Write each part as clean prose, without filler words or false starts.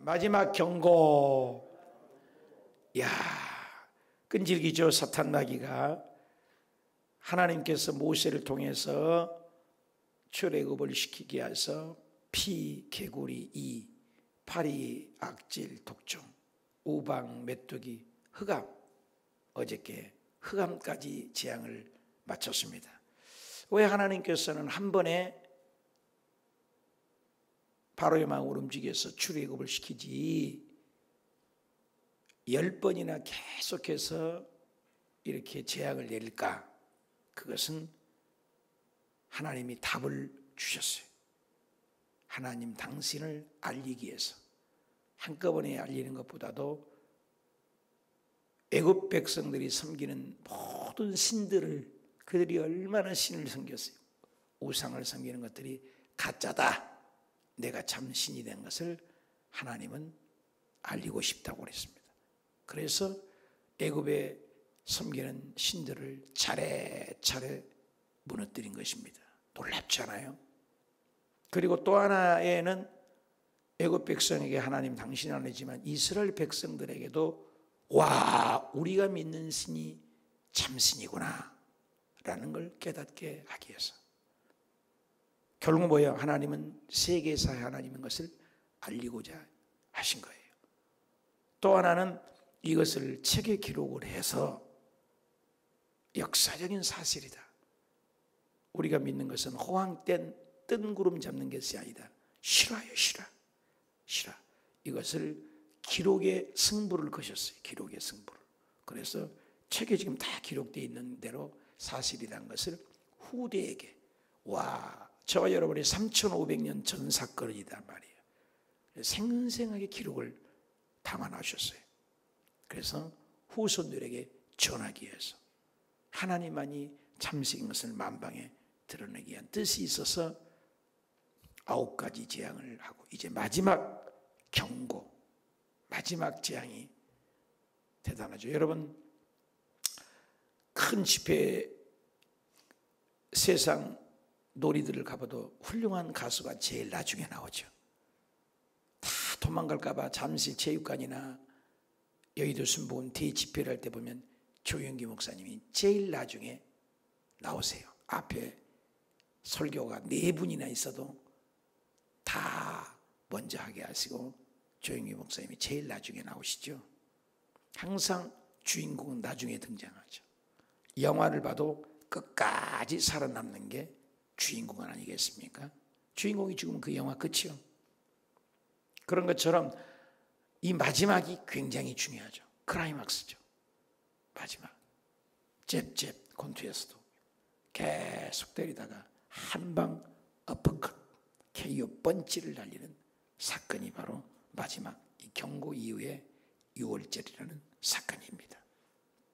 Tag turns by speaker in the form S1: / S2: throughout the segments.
S1: 마지막 경고. 야, 끈질기죠. 사탄 마귀가. 하나님께서 모세를 통해서 출애굽을 시키게 해서 피, 개구리, 이, 파리, 악질, 독종, 우방, 메뚜기, 흑암, 어저께 흑암까지 재앙을 마쳤습니다. 왜 하나님께서는 한 번에 바로의 마음을 움직여서 출애굽을 시키지 10번이나 계속해서 이렇게 재앙을 내릴까? 그것은 하나님이 답을 주셨어요. 하나님 당신을 알리기 위해서. 한꺼번에 알리는 것보다도 애굽 백성들이 섬기는 모든 신들을, 그들이 얼마나 신을 섬겼어요. 우상을 섬기는 것들이 가짜다. 내가 참 신이 된 것을 하나님은 알리고 싶다고 그랬습니다. 그래서 애굽에 섬기는 신들을 차례차례 무너뜨린 것입니다. 놀랍지 않아요? 그리고 또 하나에는 애굽 백성에게 하나님 당신이 알리지만 이스라엘 백성들에게도 와, 우리가 믿는 신이 참신이구나 라는 걸 깨닫게 하기 위해서. 결국 뭐예요? 하나님은 세계사의 하나님인 것을 알리고자 하신 거예요. 또 하나는 이것을 책에 기록을 해서 역사적인 사실이다. 우리가 믿는 것은 호황된 뜬구름 잡는 것이 아니다. 실화예요, 실화. 이것을 기록의 승부를 거셨어요. 기록의 승부를. 그래서 책에 지금 다 기록되어 있는 대로 사실이라는 것을 후대에게, 와, 저와 여러분이 3500년 전 사건이란 말이에요. 생생하게 기록을 담아놓으셨어요. 그래서 후손들에게 전하기 위해서 하나님만이 참신인 것을 만방에 드러내기 위한 뜻이 있어서 9가지 재앙을 하고 이제 마지막 경고, 마지막 재앙이 대단하죠. 여러분, 큰 집회, 세상 놀이들을 가봐도 훌륭한 가수가 제일 나중에 나오죠. 다 도망갈까 봐 잠실 체육관이나 여의도 순복음 대집회를 할 때 보면 조영기 목사님이 제일 나중에 나오세요. 앞에 설교가 4분이나 있어도 다 먼저 하게 하시고 조영기 목사님이 제일 나중에 나오시죠. 항상 주인공은 나중에 등장하죠. 영화를 봐도 끝까지 살아남는 게 주인공은 아니겠습니까? 주인공이 죽으면 그 영화 끝이요. 그런 것처럼 이 마지막이 굉장히 중요하죠. 클라이막스죠. 마지막. 잽잽 콘투에서도 계속 때리다가 한방 어퍼컷 KO 펀치를 날리는 사건이 바로 마지막 이 경고 이후의 6월절이라는 사건입니다.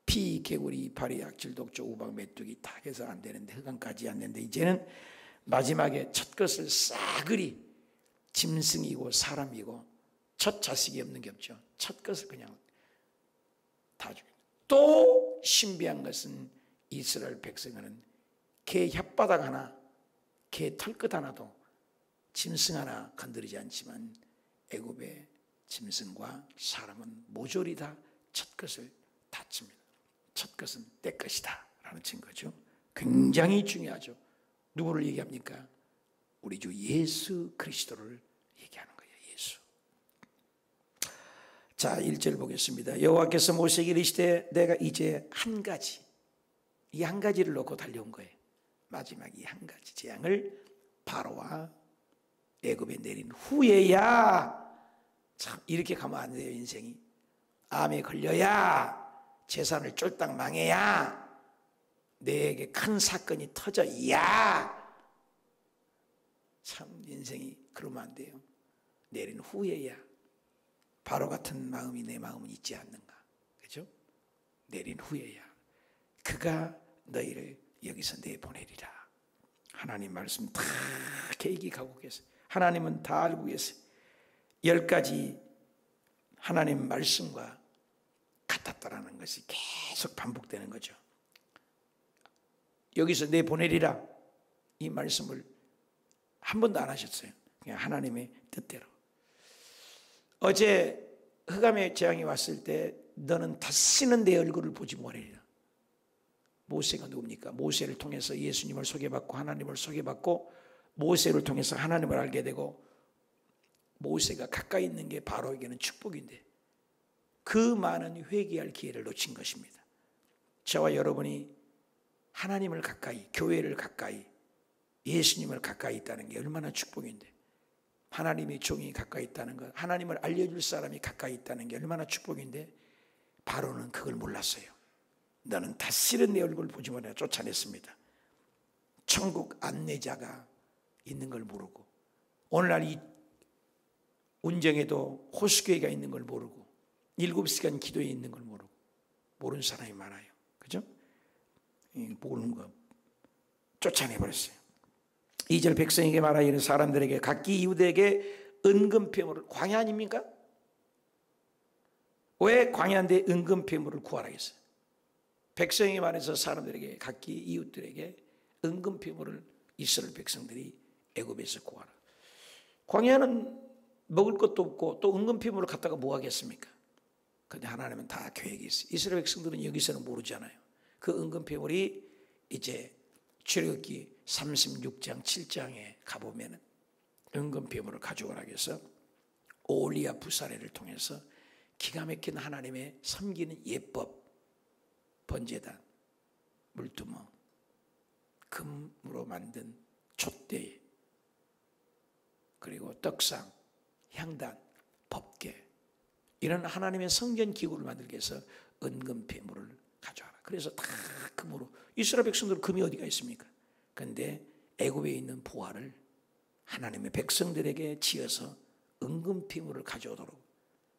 S1: 피, 개구리, 파리, 악질, 독조, 우박, 메뚜기 다 해서 안 되는데, 흑암까지 안 되는데 이제는 마지막에 첫 것을 싸그리 짐승이고 사람이고 첫 자식이 없는 게 없죠. 첫 것을 그냥 다 죽입니다. 또 신비한 것은 이스라엘 백성은 개 혓바닥 하나, 개 털끝 하나도 짐승 하나 건드리지 않지만 애굽의 짐승과 사람은 모조리 다 첫 것을 다칩니다. 첫 것은 내 것이다 라는 증거죠. 굉장히 중요하죠. 누구를 얘기합니까? 우리 주 예수 그리스도를 얘기하는 거예요. 예수. 자, 1절 보겠습니다. 여호와께서 모세에게 이르시되 내가 이제 한 가지, 이 한 가지를 놓고 달려온 거예요. 마지막 이 한 가지 재앙을 바로와 애굽에 내린 후에야, 참 이렇게 가면 안 돼요. 인생이 암에 걸려야, 재산을 쫄딱 망해야, 내게 큰 사건이 터져야, 참 인생이 그러면 안 돼요. 내린 후에야 바로 같은 마음이 내 마음은 있지 않는가. 그죠? 내린 후에야 그가 너희를 여기서 내보내리라. 하나님 말씀 다 계획이 가고 계세요. 하나님은 다 알고 계세요. 10가지 하나님 말씀과 같았다라는 것이 계속 반복되는 거죠. 여기서 내보내리라, 이 말씀을 한 번도 안 하셨어요. 그냥 하나님의 뜻대로. 어제 흑암의 재앙이 왔을 때 너는 다시는 내 얼굴을 보지 못하리라. 모세가 누굽니까? 모세를 통해서 예수님을 소개받고 하나님을 소개받고 모세를 통해서 하나님을 알게 되고 모세가 가까이 있는 게 바로에게는 축복인데 그 많은 회개할 기회를 놓친 것입니다. 저와 여러분이 하나님을 가까이, 교회를 가까이, 예수님을 가까이 있다는 게 얼마나 축복인데 하나님의 종이 가까이 있다는 것, 하나님을 알려줄 사람이 가까이 있다는 게 얼마나 축복인데 바로는 그걸 몰랐어요. 너는 다시는 내 얼굴을 보지 못하여 쫓아냈습니다. 천국 안내자가 있는 걸 모르고 오늘날 이 운정에도 호수교회가 있는 걸 모르고 7시간 기도에 있는 걸 모르고 모르는 사람이 많아요. 그죠? 모르는 거 쫓아내버렸어요. 2절 백성에게 말하기를 사람들에게 각기 이웃에게 은금폐물을 광야 아닙니까? 왜 광야인데 은금폐물을 구하라 했어요? 백성에게 말해서 사람들에게 각기 이웃들에게 은금폐물을 이스라엘 백성들이 애굽에서 구하라. 광야는 먹을 것도 없고 또 은금폐물을 갖다가 뭐 하겠습니까? 근데 하나님은 다 계획이 있어요. 이스라엘 백성들은 여기서는 모르잖아요. 그 은금폐물이 이제 출애굽기 36장 7장에 가보면 은금폐물을 가져오라고 해서 오홀리압 부사례를 통해서 기가 막힌 하나님의 섬기는 예법, 번제단, 물두멍, 금으로 만든 촛대, 그리고 떡상, 향단, 법궤 이런 하나님의 성전 기구를 만들기 위해서 은금폐물을 가져와라. 그래서 다 금으로 이스라엘 백성들은 금이 어디가 있습니까? 그런데 애굽에 있는 보화를 하나님의 백성들에게 지어서 은금폐물을 가져오도록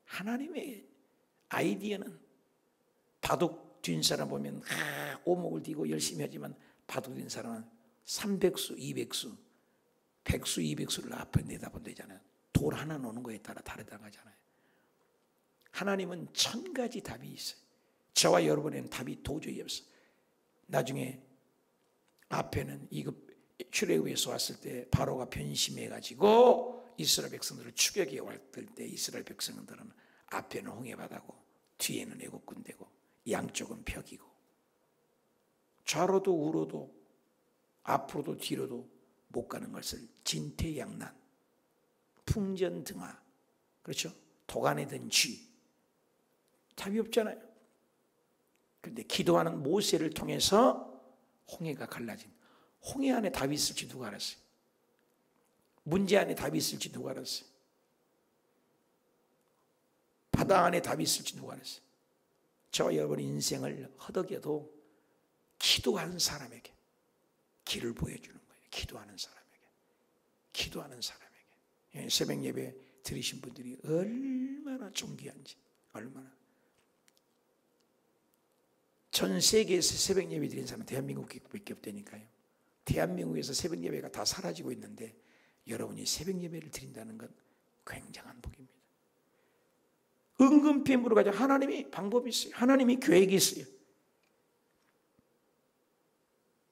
S1: 하나님의 아이디어는 바둑 뛴 사람 보면 오목을 띄고 열심히 하지만 바둑 뛴 사람은 300수, 200수, 100수, 200수를 앞에 내다보면 되잖아요. 돌 하나 놓는 거에 따라 다르다고 하잖아요. 하나님은 1000가지 답이 있어요. 저와 여러분에는 답이 도저히 없어요. 나중에 앞에는 이급 출애굽에서 왔을 때 바로가 변심해가지고 이스라엘 백성들을 추격해 왔을 때 이스라엘 백성들은 앞에는 홍해바다고 뒤에는 애굽 군대고 양쪽은 벽이고 좌로도 우로도 앞으로도 뒤로도 못 가는 것을 진퇴양난, 풍전등화, 그렇죠? 도간에 든 쥐, 답이 없잖아요. 그런데 기도하는 모세를 통해서 홍해가 갈라진, 홍해 안에 답이 있을지 누가 알았어요? 문제 안에 답이 있을지 누가 알았어요? 바다 안에 답이 있을지 누가 알았어요? 저와 여러분의 인생을 허덕여도 기도하는 사람에게 길을 보여주는 거예요. 기도하는 사람에게. 기도하는 사람에게. 새벽 예배 드리신 분들이 얼마나 존귀한지, 얼마나. 전 세계에서 새벽 예배 드린 사람은 대한민국밖에 없다니까요. 대한민국에서 새벽 예배가 다 사라지고 있는데 여러분이 새벽 예배를 드린다는 건 굉장한 복입니다. 은금폐물을 가지고 하나님이 방법이 있어요. 하나님이 계획이 있어요.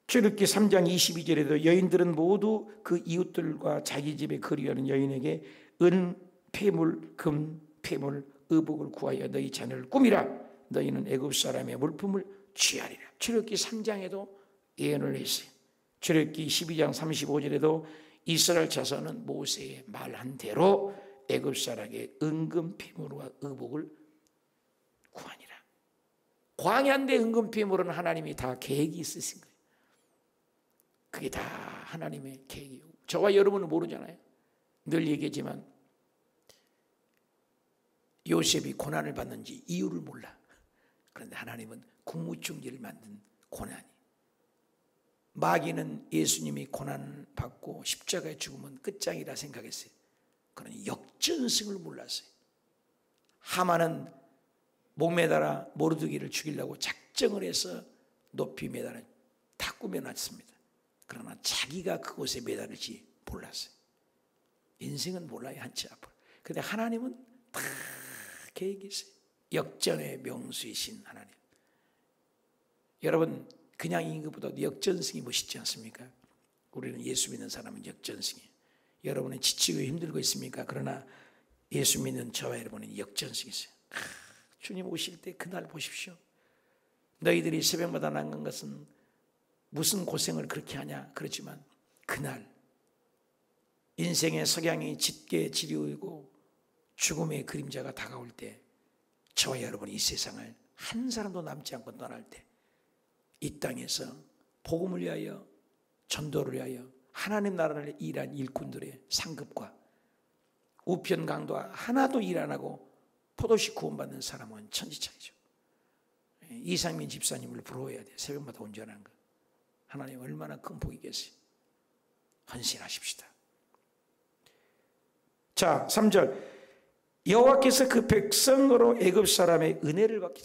S1: 출애굽기 3장 22절에도 여인들은 모두 그 이웃들과 자기 집에 거류하는 여인에게 은 폐물, 금 폐물, 의복을 구하여 너희 자녀를 꾸미라. 너희는 애굽 사람의 물품을 취하리라. 출애굽기 3장에도 예언을 했어요. 출애굽기 12장 35절에도 이스라엘 자손은 모세의 말한 대로 애굽 사람에게 은금 폐물과 의복을 구하니라. 광야인데 은금 폐물은 하나님이 다 계획이 있으신 거예요. 그게 다 하나님의 계획이에요. 저와 여러분은 모르잖아요. 늘 얘기하지만 요셉이 고난을 받는지 이유를 몰라. 그런데 하나님은 국무총리를 만든 고난이. 마귀는 예수님이 고난을 받고 십자가에 죽으면 끝장이라 생각했어요. 그러나 역전승을 몰랐어요. 하만은 목매달아 모르드기를 죽이려고 작정을 해서 높이 매달아 다 꾸며놨습니다. 그러나 자기가 그곳에 매달릴지 몰랐어요. 인생은 몰라요. 한치 앞으로. 그런데 하나님은 다 계획이 있어요. 역전의 명수이신 하나님. 여러분 그냥 임금보다 역전승이 멋있지 않습니까? 우리는 예수 믿는 사람은 역전승이에요. 여러분은 지치고 힘들고 있습니까? 그러나 예수 믿는 저와 여러분은 역전성이 있어요. 주님 오실 때 그날 보십시오. 너희들이 새벽마다 나간 것은 무슨 고생을 그렇게 하냐 그렇지만 그날 인생의 석양이 짙게 지리우고 죽음의 그림자가 다가올 때 저와 여러분이 이 세상을 한 사람도 남지 않고 떠날 때 이 땅에서 복음을 위하여 전도를 위하여 하나님 나라를 일한 일꾼들의 상급과 우편 강도와 하나도 일 안 하고 포도씨 구원받는 사람은 천지차이죠. 이상민 집사님을 부러워해야 돼요. 새벽마다 운전하는 거. 하나님 얼마나 큰 복이겠어요. 헌신하십시다. 자, 3절 여호와께서 그 백성으로 애굽 사람의 은혜를 받게.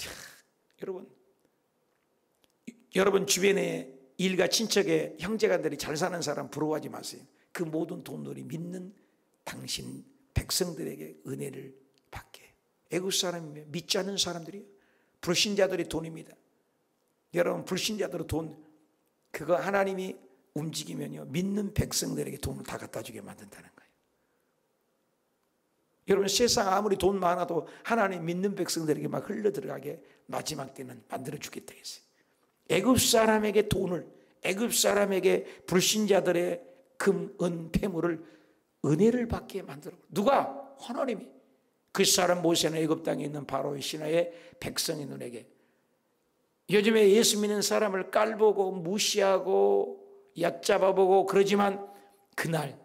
S1: 여러분 주변에 일가 친척의 형제간들이 잘 사는 사람 부러워하지 마세요. 그 모든 돈들이 믿는 당신 백성들에게 은혜를 받게. 애굽 사람이면 믿지 않는 사람들이요. 불신자들의 돈입니다. 여러분 불신자들의 돈 그거 하나님이 움직이면요 믿는 백성들에게 돈을 다 갖다 주게 만든다는 거예요. 여러분 세상 아무리 돈 많아도 하나님 믿는 백성들에게 막 흘러 들어가게 마지막 때는 만들어 주겠다 했어요. 애굽 사람에게 돈을, 애굽 사람에게 불신자들의 금, 은, 폐물을 은혜를 받게 만들어. 누가? 하나님이. 그 사람 모세는 애굽 땅에 있는 바로의 신하의 백성의 눈에게. 요즘에 예수 믿는 사람을 깔보고 무시하고 얕잡아보고 그러지만 그날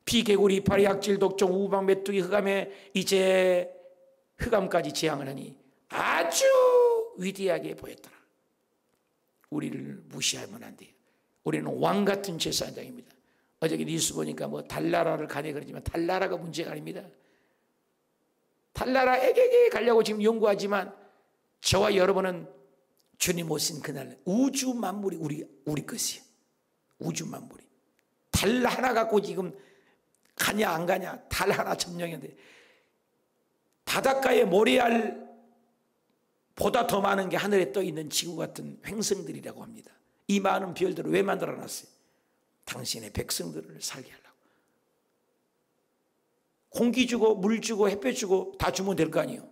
S1: 피개구리, 이파리, 약질, 독종, 우방, 메뚜기, 흑암에 이제 흑암까지 재앙을 하니 아주 위대하게 보였더라. 우리를 무시하면 안 돼요. 우리는 왕같은 제사장입니다. 어저께 뉴스 보니까 뭐 달나라를 가네 그러지만 달나라가 문제가 아닙니다. 달나라에게 가려고 지금 연구하지만 저와 여러분은 주님 오신 그날 우주 만물이 우리 것이에요. 우주 만물이. 달 하나 갖고 지금 가냐 안 가냐 달 하나 점령인데 바닷가에 모래알 보다 더 많은 게 하늘에 떠 있는 지구 같은 행성들이라고 합니다. 이 많은 별들을 왜 만들어 놨어요? 당신의 백성들을 살게 하려고. 공기 주고 물 주고 햇볕 주고 다 주면 될 거 아니에요.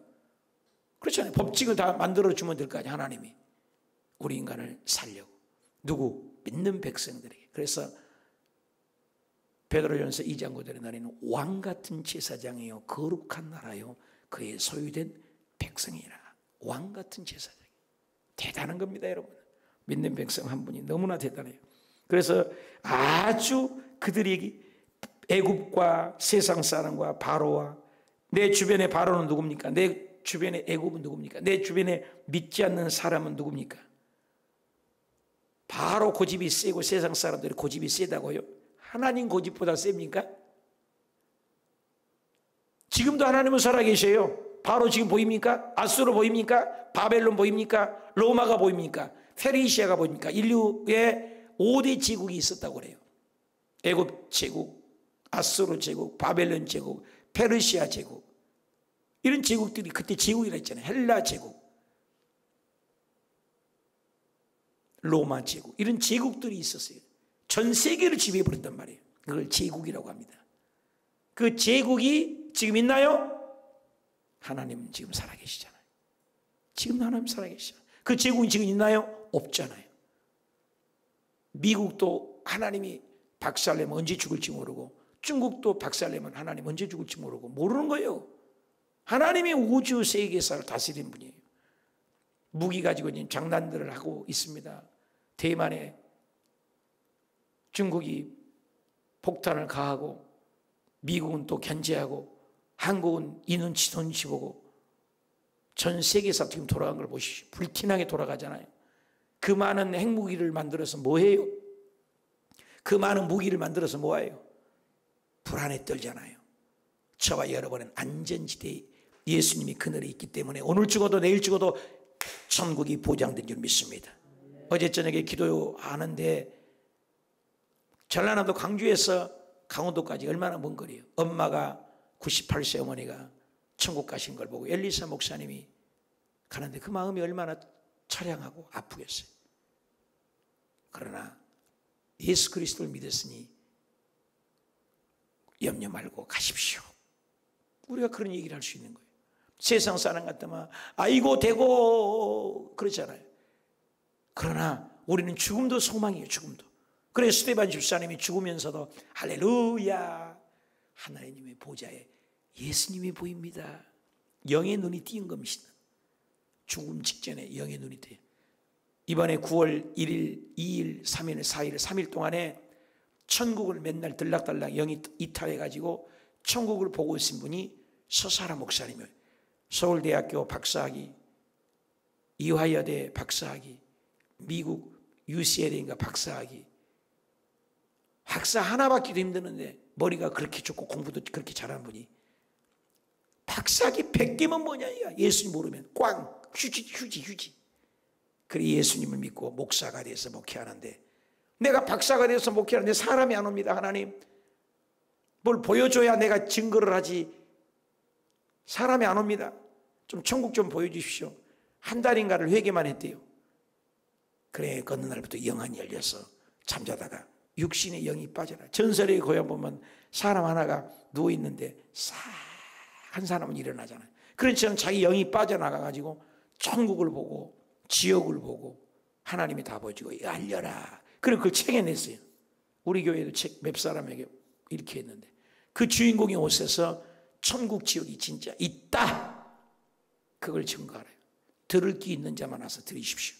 S1: 그렇잖아요. 법칙을 다 만들어 주면 될 거 아니에요. 하나님이 우리 인간을 살려고. 누구? 믿는 백성들에게. 그래서 베드로전서 2장 9절에 나리는 왕같은 제사장이요 거룩한 나라요 그의 소유된 백성이라. 왕같은 제사장. 대단한 겁니다, 여러분. 믿는 백성 한 분이 너무나 대단해요. 그래서 아주 그들이 애굽과 세상 사람과 바로와 내 주변의 바로는 누굽니까? 내 주변의 애굽은 누굽니까? 내 주변에 믿지 않는 사람은 누굽니까? 바로 고집이 세고 세상 사람들이 고집이 세다고요? 하나님 고집보다 셉니까? 지금도 하나님은 살아계셔요. 바로 지금 보입니까? 아수르 보입니까? 바벨론 보입니까? 로마가 보입니까? 페르시아가 보입니까? 인류의 5대 제국이 있었다고 그래요. 애굽 제국, 아수르 제국, 바벨론 제국, 페르시아 제국. 이런 제국들이 그때 제국이라 했잖아요. 헬라 제국, 로마 제국. 이런 제국들이 있었어요. 전 세계를 지배해버렸단 말이에요. 그걸 제국이라고 합니다. 그 제국이 지금 있나요? 하나님은 지금 살아계시잖아요. 지금 하나님 살아계시잖아요. 그 제국이 지금 있나요? 없잖아요. 미국도 하나님이 박살내면 언제 죽을지 모르고 중국도 박살내면 하나님 언제 죽을지 모르고 모르는 거예요. 하나님이 우주 세계사를 다스리는 분이에요. 무기 가지고 지금 장난들을 하고 있습니다. 대만에 중국이 폭탄을 가하고 미국은 또 견제하고 한국은 이 눈치 눈치 보고 전 세계에서 지금 돌아간 걸 보시죠. 불티나게 돌아가잖아요. 그 많은 핵무기를 만들어서 뭐해요? 그 많은 무기를 만들어서 뭐해요? 불안에 떨잖아요. 저와 여러분은 안전지대에 예수님이 그늘에 있기 때문에 오늘 죽어도 내일 죽어도 천국이 보장된 줄 믿습니다. 어제 저녁에 기도하는데 전라남도 광주에서 강원도까지 얼마나 먼 거리예요. 엄마가 98세 어머니가 천국 가신 걸 보고 엘리사 목사님이 가는데 그 마음이 얼마나 처량하고 아프겠어요. 그러나 예수 그리스도를 믿었으니 염려 말고 가십시오. 우리가 그런 얘기를 할 수 있는 거예요. 세상 사람 같으면 아이고 되고 그러잖아요. 그러나 우리는 죽음도 소망이에요. 죽음도. 그래서 스데반 집사님이 죽으면서도 할렐루야, 하나님의 보좌에 예수님이 보입니다. 영의 눈이 띄은 겁니다. 죽음 직전에 영의 눈이 띄어요. 이번에 9월 1일, 2일, 3일, 4일, 3일 동안에 천국을 맨날 들락달락 영이 이탈해가지고 천국을 보고 있은 분이 서사라 목사님이에요. 서울대학교 박사학위, 이화여대 박사학위, 미국 UCLA인가 박사학위. 박사 하나 받기도 힘드는데 머리가 그렇게 좋고 공부도 그렇게 잘하는 분이 박사학위 100개면 뭐냐. 예수님 모르면 꽝, 휴지. 그래 예수님을 믿고 목사가 돼서 목회하는데, 내가 박사가 돼서 목회하는데 사람이 안 옵니다. 하나님 뭘 보여줘야 내가 증거를 하지. 사람이 안 옵니다. 좀 천국 좀 보여주십시오. 한 달인가를 회개만 했대요. 그래 어느 날부터 영안이 열려서 잠자다가 육신의 영이 빠져나. 전설의 고향 보면 사람 하나가 누워있는데 한 사람은 일어나잖아요. 그렇지 않으면 자기 영이 빠져나가가지고 천국을 보고 지옥을 보고 하나님이 다 보여주고 알려라. 그래 그걸 책에 냈어요. 우리 교회도 책 몇 사람에게 이렇게 했는데, 그 주인공이 오셔서 천국 지옥이 진짜 있다, 그걸 증거하래요. 들을 귀 있는 자만 와서 들으십시오.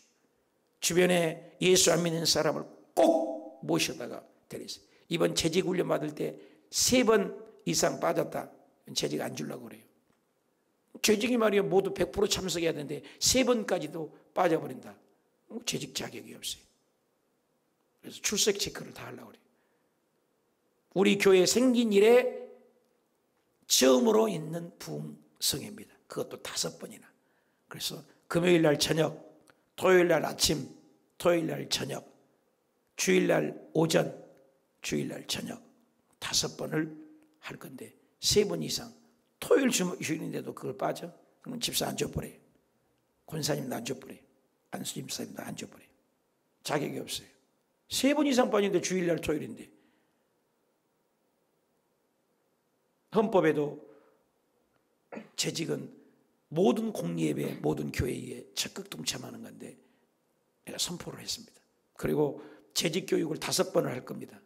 S1: 주변에 예수 안 믿는 사람을 꼭 모셔다가 데려있어요. 이번 재직 훈련 받을 때 3번 이상 빠졌다, 재직 안 주려고 그래요. 재직이 말이야 모두 100% 참석해야 되는데 3번까지도 빠져버린다. 재직 자격이 없어요. 그래서 출석 체크를 다 하려고 그래요. 우리 교회 생긴 이래 처음으로 있는 부흥성회입니다. 그것도 5번이나. 그래서 금요일 날 저녁, 토요일 날 아침, 토요일 날 저녁, 주일 날 오전, 주일 날 저녁 5번을 할 건데 3번 이상, 토요일 주일인데도 그걸 빠져? 그러면 집사 안 줘버려요. 권사님도 안 줘버려요. 안수님 사님도 안 줘버려요. 자격이 없어요. 3번 이상 빠지는데 주일날 토요일인데. 헌법에도 재직은 모든 공예배, 모든 교회에 적극 동참하는 건데 내가 선포를 했습니다. 그리고 재직 교육을 5번을 할 겁니다.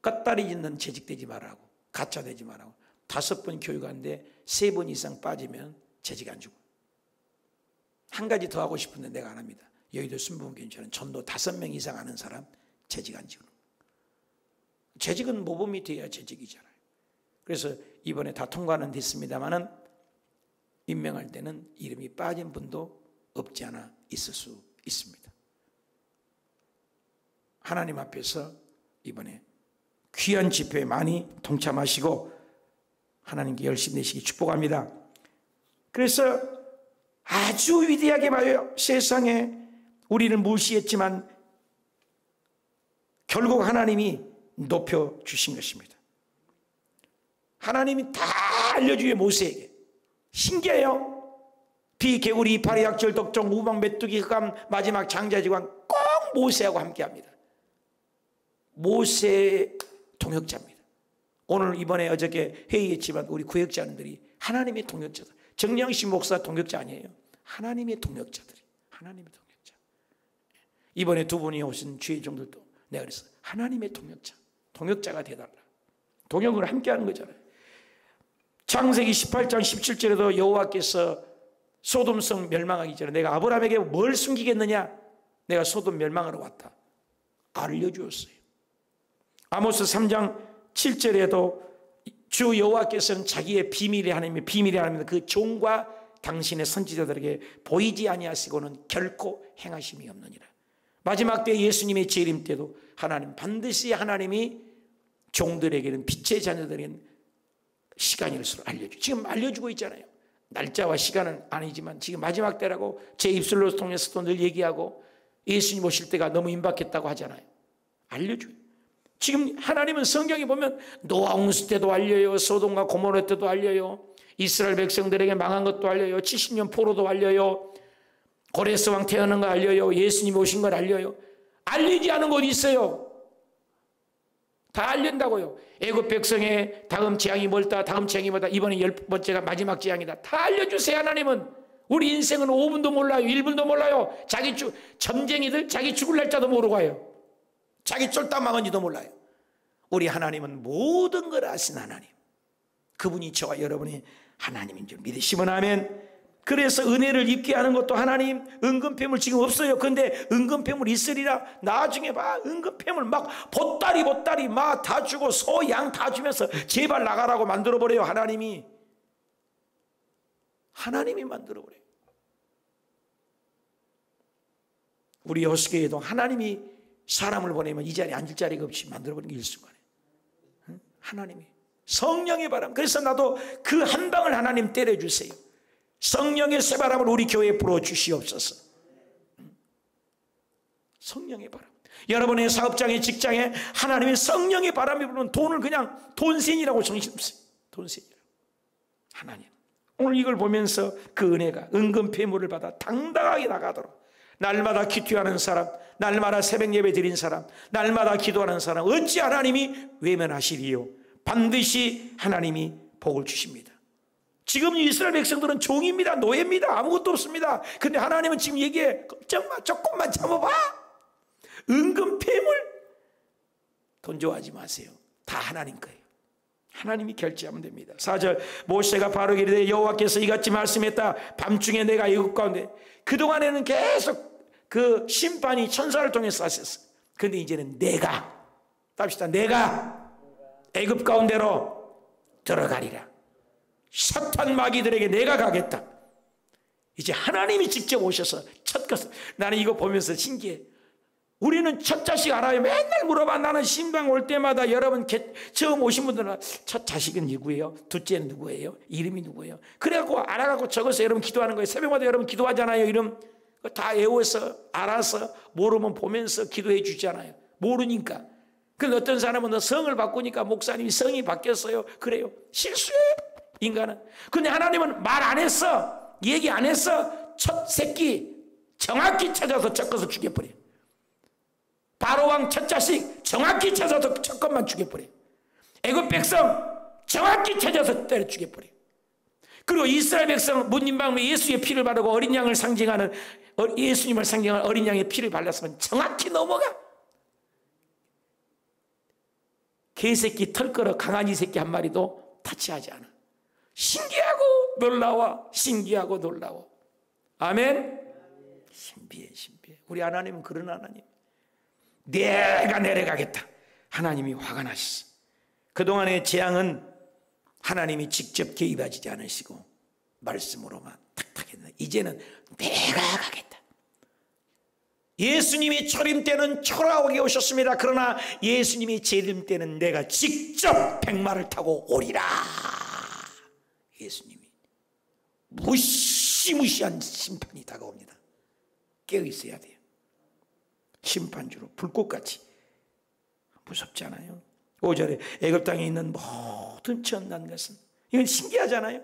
S1: 깠다리 짓는 재직되지 말라고, 가짜 되지 말라고 5번 교육하는데 3번 이상 빠지면 재직 안 주고. 한 가지 더 하고 싶은데 내가 안 합니다. 여의도 순복음교회는 전도 5명 이상 아는 사람 재직 안 지우는. 재직은 모범이 돼야 재직이잖아요. 그래서 이번에 다 통과는 됐습니다만은 임명할 때는 이름이 빠진 분도 없지 않아 있을 수 있습니다. 하나님 앞에서 이번에 귀한 집회에 많이 동참하시고 하나님께 열심히 내시기 축복합니다. 그래서 아주 위대하게 봐요. 세상에 우리를 무시했지만 결국 하나님이 높여주신 것입니다. 하나님이 다 알려주요. 모세에게. 신기해요. 비, 개구리, 이파리, 약절, 덕종, 우박, 메뚜기, 흑암, 마지막 장자지광 꼭 모세하고 함께합니다. 모세의 동역자입니다. 오늘 이번에 어저께 회의했지만 우리 구역자님들이 하나님의 동역자다. 정량식 목사 동역자 아니에요. 하나님의 동역자들이. 하나님의 동역자. 이번에 2분이 오신 주의종들도 내가 그랬어. 하나님의 동역자. 동역자가 되달라. 동역을 함께하는 거잖아요. 창세기 18장 17절에도 여호와께서 소돔성 멸망하기 전에 내가 아브라함에게 뭘 숨기겠느냐? 내가 소돔 멸망하러 왔다. 알려주었어요. 아모스 3장 7절에도 주 여호와께서는 자기의 비밀의 하나님의 비밀의 하나님의 그 종과 당신의 선지자들에게 보이지 아니하시고는 결코 행하심이 없느니라. 마지막 때 예수님의 재림 때도 하나님 반드시 하나님이 종들에게는 빛의 자녀들에게는 시간일수록 지금 알려주고 있잖아요. 날짜와 시간은 아니지만 지금 마지막 때라고 제 입술로 통해서도 늘 얘기하고 예수님 오실 때가 너무 임박했다고 하잖아요. 알려줘요. 지금 하나님은 성경에 보면 노아 홍수 때도 알려요. 소돔과 고모라 때도 알려요. 이스라엘 백성들에게 망한 것도 알려요. 70년 포로도 알려요. 고레스 왕 태어난 거 알려요. 예수님 오신 걸 알려요. 알리지 않은 곳이 있어요. 다 알린다고요. 애굽 백성의 다음 재앙이 뭘까? 다음 재앙이 뭐다? 이번에 10번째가 마지막 재앙이다. 다 알려주세요. 하나님은. 우리 인생은 5분도 몰라요. 1분도 몰라요. 점쟁이들 자기 죽을 날짜도 모르고 와요. 자기 쫄딱 망한지도 몰라요. 우리 하나님은 모든 걸 아신 하나님. 그분이 저와 여러분의 하나님인 줄 믿으시면 아멘. 그래서 은혜를 입게 하는 것도 하나님. 은근패물 지금 없어요. 근데 은근패물 있으리라. 나중에 봐. 은근패물 막 보따리 막 다 주고 소, 양 다 주면서 제발 나가라고 만들어버려요. 하나님이 만들어버려요. 우리 여수교회도 하나님이 사람을 보내면 이 자리에 앉을 자리가 없이 만들어버리는 게 일순간에. 하나님이 성령의 바람. 그래서 나도 그 한 방을 하나님 때려주세요. 성령의 새바람을 우리 교회에 불어주시옵소서. 성령의 바람. 여러분의 사업장에, 직장에 하나님의 성령의 바람이 부는 돈을 그냥 돈센이라고 정신없어요. 돈센이라고. 하나님, 오늘 이걸 보면서 그 은혜가 은근폐물을 받아 당당하게 나가도록, 날마다 기도하는 사람, 날마다 새벽 예배 드린 사람, 날마다 기도하는 사람, 어찌 하나님이 외면하시리요? 반드시 하나님이 복을 주십니다. 지금 이스라엘 백성들은 종입니다. 노예입니다. 아무것도 없습니다. 근데 하나님은 지금 얘기해. 걱정 마. 조금만 참아봐. 은근 폐물. 돈 좋아하지 마세요. 다 하나님 거예요. 하나님이 결제하면 됩니다. 4절, 모세가 바로에게 이르되 여호와께서 이같이 말씀했다. 밤중에 내가 애굽 가운데. 그동안에는 계속 그 심판이 천사를 통해서 하셨어. 근데 이제는 내가, 답시다. 내가 애굽 가운데로 들어가리라. 사탄 마귀들에게 내가 가겠다. 이제 하나님이 직접 오셔서 첫 것을, 나는 이거 보면서 신기해. 우리는 첫 자식 알아요. 맨날 물어봐. 나는 신방 올 때마다 여러분 처음 오신 분들은 첫 자식은 누구예요? 둘째는 누구예요? 이름이 누구예요? 그래갖고 알아갖고 적어서 여러분 기도하는 거예요. 새벽마다 여러분 기도하잖아요. 이름 다 외워서 알아서 모르면 보면서 기도해 주잖아요. 모르니까. 근데 어떤 사람은 성을 바꾸니까 목사님이 성이 바뀌었어요. 그래요. 실수해요. 인간은. 근데 하나님은 말 안 했어. 얘기 안 했어. 첫 새끼 정확히 찾아서 첫 죽여버려요. 바로왕 첫 자식 정확히 찾아서 첫 것만 죽여버려요. 애굽 백성 정확히 찾아서 때려 죽여버려요. 그리고 이스라엘 백성 문림방에 예수의 피를 바르고 어린 양을 상징하는, 예수님을 상징하는 어린 양의 피를 발랐으면 정확히 넘어가. 개새끼 털 끌어 강아지 새끼 한 마리도 타치하지 않아. 신기하고 놀라워. 신기하고 놀라워. 아멘. 신비해. 우리 하나님은 그런 하나님. 내가 내려가겠다. 하나님이 화가 나셨어. 그동안의 재앙은 하나님이 직접 개입하지 않으시고 말씀으로만 탁탁 했는데 이제는 내가 가겠다. 예수님이 초림 때는 초라하게 오셨습니다. 그러나 예수님이 재림 때는 내가 직접 백마를 타고 오리라. 예수님이 무시무시한 심판이 다가옵니다. 깨어 있어야 돼요. 심판주로 불꽃같이. 무섭지 않아요? 5절에 애굽 땅에 있는 모든 천난 것은, 이건 신기하잖아요.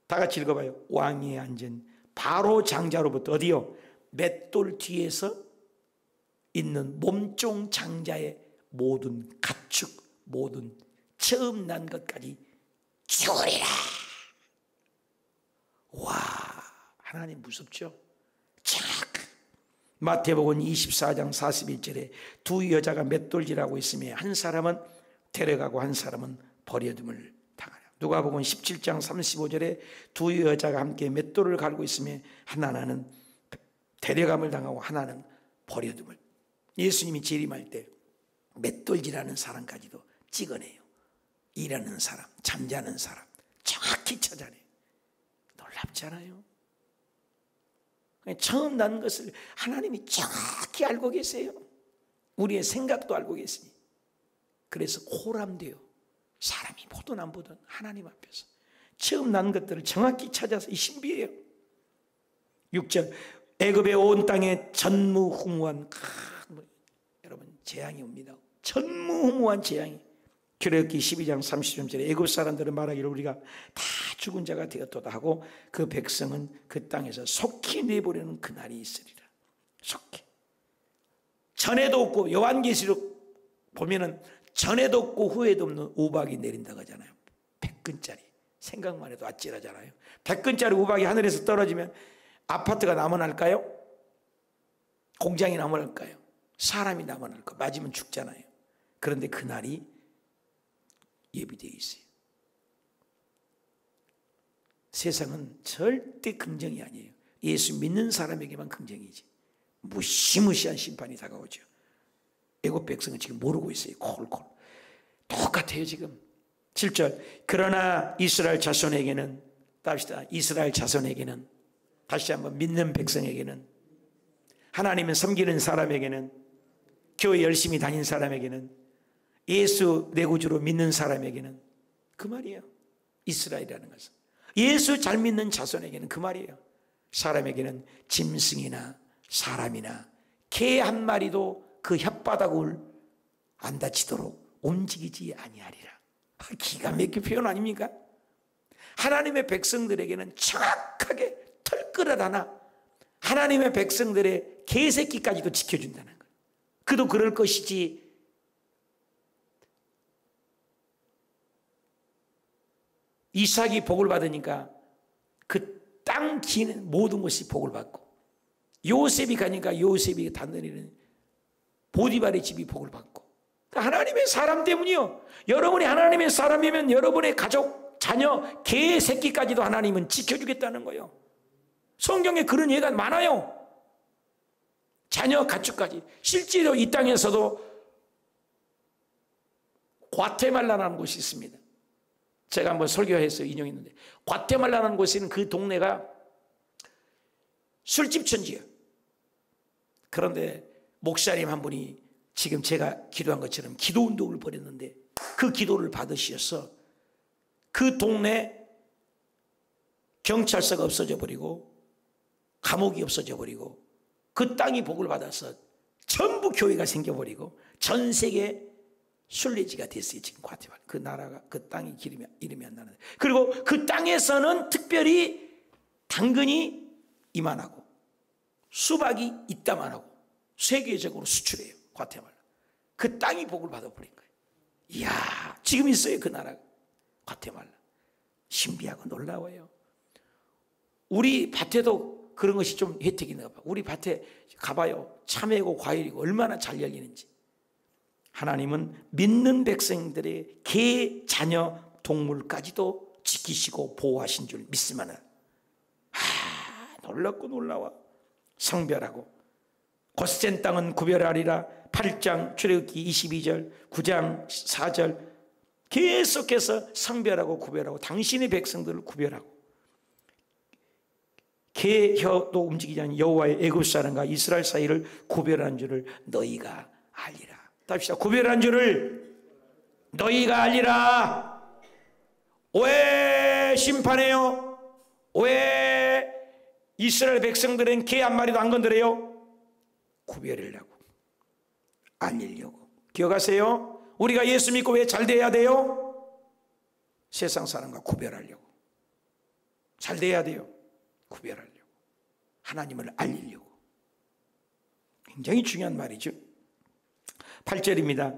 S1: 다 같이 읽어봐요. 왕위에 앉은 바로 장자로부터 어디요? 맷돌 뒤에서 있는 몸종 장자의 모든 가축, 모든 처음 난 것까지 죽으리라. 와, 하나님 무섭죠? 마태복음 24장 41절에 두 여자가 맷돌질하고 있으며 한 사람은 데려가고 한 사람은 버려둠을 당하라. 누가복음 17장 35절에 두 여자가 함께 맷돌을 갈고 있으며 하나는 데려감을 당하고 하나는 버려둠을. 예수님이 재림할 때 맷돌질하는 사람까지도 찍어내요. 일하는 사람, 잠자는 사람 정확히 찾아내요. 놀랍지 않아요? 처음 난 것을 하나님이 정확히 알고 계세요. 우리의 생각도 알고 계시니. 그래서 호람돼요. 사람이 보든 안 보든 하나님 앞에서 처음 난 것들을 정확히 찾아서 신비해요. 6절, 애굽의 온 땅에 전무후무한, 여러분 재앙이 옵니다. 전무후무한 재앙이. 출애굽기 12장 33절에 애굽 사람들은 말하기를 우리가 다 죽은 자가 되었도다 하고 그 백성은 그 땅에서 속히 내버리는 그날이 있으리라. 속히. 전에도 없고 요한계시록 보면은 전에도 없고 후에도 없는 우박이 내린다고 하잖아요. 100근짜리. 생각만 해도 아찔하잖아요. 100근짜리 우박이 하늘에서 떨어지면 아파트가 남아날까요? 공장이 남아날까요? 사람이 남아날까? 맞으면 죽잖아요. 그런데 그날이 예비되어 있어요. 세상은 절대 긍정이 아니에요. 예수 믿는 사람에게만 긍정이지. 무시무시한 심판이 다가오죠. 애굽 백성은 지금 모르고 있어요. 콜콜. 똑같아요 지금. 7절. 그러나 이스라엘 자손에게는, 답시다. 이스라엘 자손에게는, 다시 한번 믿는 백성에게는, 하나님을 섬기는 사람에게는, 교회 열심히 다닌 사람에게는, 예수 내 구주로 믿는 사람에게는, 그 말이에요. 이스라엘이라는 것은. 예수 잘 믿는 자손에게는 그 말이에요. 사람에게는 짐승이나 사람이나 개 한 마리도 그 혓바닥을 안 다치도록 움직이지 아니하리라. 기가 막힌 표현 아닙니까? 하나님의 백성들에게는 정확하게 털끝 하나, 하나님의 백성들의 개새끼까지도 지켜준다는 거예요. 그도 그럴 것이지. 이삭이 복을 받으니까 그 땅 기는 모든 것이 복을 받고, 요셉이 가니까 요셉이 단단히는 보디발의 집이 복을 받고, 그러니까 하나님의 사람 때문이요. 여러분이 하나님의 사람이면 여러분의 가족, 자녀, 개 새끼까지도 하나님은 지켜주겠다는 거예요. 성경에 그런 예가 많아요. 자녀, 가축까지. 실제로 이 땅에서도 과테말라라는 곳이 있습니다. 제가 한번 설교해서 인용했는데, 과테말라라는 곳에는 그 동네가 술집 천지예요. 그런데 목사님 한 분이 지금 제가 기도한 것처럼 기도 운동을 벌였는데, 그 기도를 받으셔서 그 동네 경찰서가 없어져 버리고 감옥이 없어져 버리고 그 땅이 복을 받아서 전부 교회가 생겨버리고 전 세계 순례지가 됐어요. 지금 과테말라. 그 나라가, 그 땅이 이름이 안 나는데. 그리고 그 땅에서는 특별히 당근이 이만하고 수박이 이따만하고 세계적으로 수출해요. 과테말라. 그 땅이 복을 받아버린 거예요. 이야, 지금 있어요. 그 나라가. 과테말라. 신비하고 놀라워요. 우리 밭에도 그런 것이 좀 혜택이 있나 봐. 우리 밭에 가봐요. 참외고 과일이고 얼마나 잘 열리는지. 하나님은 믿는 백성들의 개, 자녀, 동물까지도 지키시고 보호하신 줄 믿으면, 놀랍고 놀라워. 성별하고 곧센 땅은 구별하리라. 8장 출애굽기 22절, 9장 4절 계속해서 성별하고 구별하고 당신의 백성들을 구별하고, 개 혀도 움직이지 않는 여호와의 애굽 사람과 이스라엘 사이를 구별한 줄을 너희가 알리라. 답시다. 구별한 줄을 너희가 알리라. 왜 심판해요? 왜 이스라엘 백성들은 개 한 마리도 안 건드려요? 구별하려고, 알리려고. 기억하세요? 우리가 예수 믿고 왜 잘 돼야 돼요? 세상 사람과 구별하려고. 잘 돼야 돼요. 구별하려고. 하나님을 알리려고. 굉장히 중요한 말이죠. 8절입니다.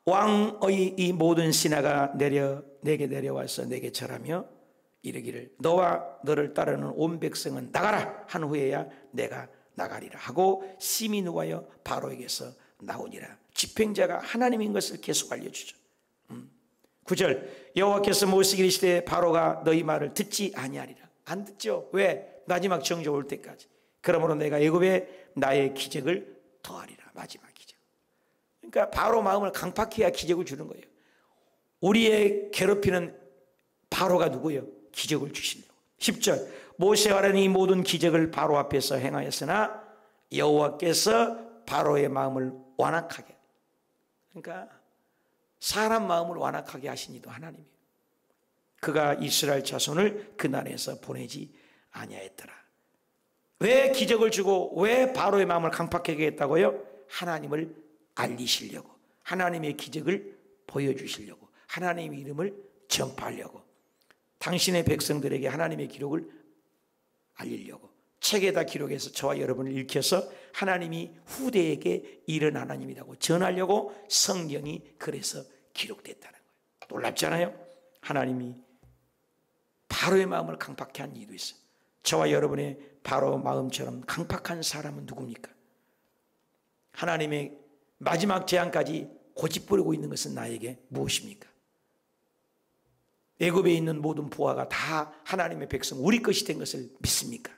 S1: 왕의 이 모든 신하가 내게 내려와서 내게 절하며 이르기를 너와 너를 따르는 온 백성은 나가라 한 후에야 내가 나가리라 하고 심히 누하여 바로에게서 나오니라. 집행자가 하나님인 것을 계속 알려주죠. 9절 여호와께서 모세에게 이르시되 바로가 너희 말을 듣지 아니하리라. 안 듣죠. 왜? 마지막 정조 올 때까지. 그러므로 내가 애굽에 나의 기적을 더하리라. 마지막 기적. 그러니까 바로 마음을 강팍해야 기적을 주는 거예요. 우리의 괴롭히는 바로가 누구예요? 기적을 주시려고. 10절 모세와 아론이 이 모든 기적을 바로 앞에서 행하였으나 여호와께서 바로의 마음을 완악하게, 그러니까 사람 마음을 완악하게 하신 이도 하나님이에요. 그가 이스라엘 자손을 그나라에서 보내지 아니하였더라. 왜 기적을 주고 왜 바로의 마음을 강팍하게 했다고요? 하나님을 알리시려고, 하나님의 기적을 보여주시려고, 하나님의 이름을 전파하려고, 당신의 백성들에게 하나님의 기록을 알리려고 책에다 기록해서 저와 여러분을 일으켜서 하나님이 후대에게 이른 하나님이라고 전하려고 성경이 그래서 기록됐다는 거예요. 놀랍지 않아요? 하나님이 바로의 마음을 강팍케 한 이유도 있어요. 저와 여러분의 바로 마음처럼 강팍한 사람은 누굽니까? 하나님의 마지막 재앙까지 고집부리고 있는 것은 나에게 무엇입니까? 애굽에 있는 모든 부하가 다 하나님의 백성 우리 것이 된 것을 믿습니까?